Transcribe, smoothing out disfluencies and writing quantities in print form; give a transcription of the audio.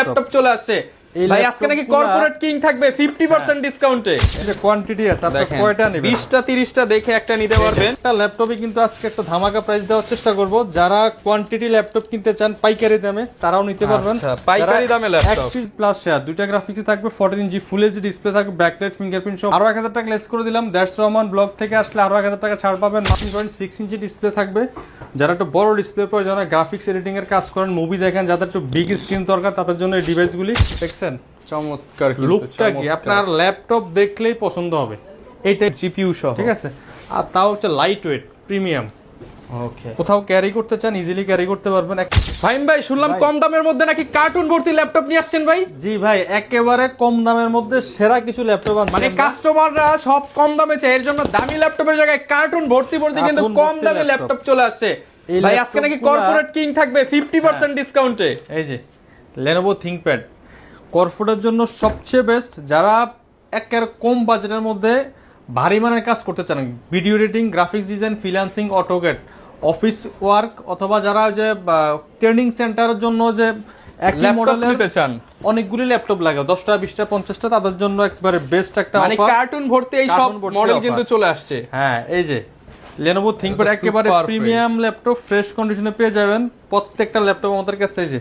Laptop চলে আসছে ভাই, আজকে নাকি কর্পোরেট কিং থাকবে 50% ডিসকাউন্টে। এই যে কোয়ান্টিটি আছে, আপনি কয়টা নেবেন? 20টা 30টা দেখে একটা নিতে পারবেন। একটা ল্যাপটপে কিন্তু আজকে একটা ধামাকা প্রাইস দেওয়ার চেষ্টা করব। যারা কোয়ান্টিটি ল্যাপটপ কিনতে চান পাইকারি দামে তারাও নিতে পারবেন। আচ্ছা, পাইকারি দামে ল্যাপটপ। XP প্লাস শেয়ার, দুইটা গ্রাফিক্স থাকবে, 14 ইঞ্চি ফুল এইচডি ডিসপ্লে থাকবে, ব্যাকলাইট ফিঙ্গারপ্রিন্ট সহ। আরো 1000 টাকা লেস করে দিলাম। দ্যাটস রহমান ব্লগ থেকে আসলে আরো 1000 টাকা ছাড় পাবেন। 9.6 ইঞ্চি ডিসপ্লে থাকবে। যারা একটু বড় ডিসপ্লে প্রয়োজন, যারা গ্রাফিক্স এডিটিং এর কাজ করেন, মুভি দেখেন, যাদের একটু বিগ স্ক্রিন দরকার, তাদের জন্য এই ডিভাইসগুলি। দেখছেন চমৎকার, লুকটা কি আপনার ল্যাপটপ দেখলেই পছন্দ হবে। এইটা জিপিইউ সহ, ঠিক আছে, আর তাও হচ্ছে লাইট ওয়েট প্রিমিয়াম। ওকে, কোথাও ক্যারি করতে চান ইজিলি ক্যারি করতে পারবেন। ফাহিম ভাই শুনলাম কম দামের মধ্যে নাকি কার্টুন ভর্তি ল্যাপটপ নিয়ে আসছেন ভাই। জি ভাই, একেবারে কম দামের মধ্যে সেরা কিছু ল্যাপটপ আছে। মানে কাস্টমাররা সব কম দামে চায়, এর জন্য দামি ল্যাপটপের জায়গায় কার্টুন ভর্তি ভর্তি কিন্তু কম দামে ল্যাপটপ চলে আসছে ভাই। আজকে নাকি কর্পোরেট কিং থাকবে 50% ডিসকাউন্টে। এই যে Lenovo ThinkPad কর্পোরেটের জন্য সবচেয়ে বেস্ট। যারা একেবারে কম বাজেটের মধ্যে ভারী মানের কাজ করতে চান, video editing, graphics design, freelancing, AutoCAD, office work, অথবা যারা যে ট্রেনিং সেন্টারের জন্য যে একই মডেলের নিতে চান, অনেকগুলি ল্যাপটপ লাগে, 10টা 20টা 50টা, তাদের জন্য একবারে বেস্ট একটা মানে অফার। কার্টুন ভর্তি এই সব মডেল কিন্তু চলে আসছে। হ্যাঁ, এই যে Lenovo ThinkPad একেবারে প্রিমিয়াম ল্যাপটপ, ফ্রেশ কন্ডিশনে পেয়ে যাবেন। প্রত্যেকটা ল্যাপটপ আমাদের কাছে এই যে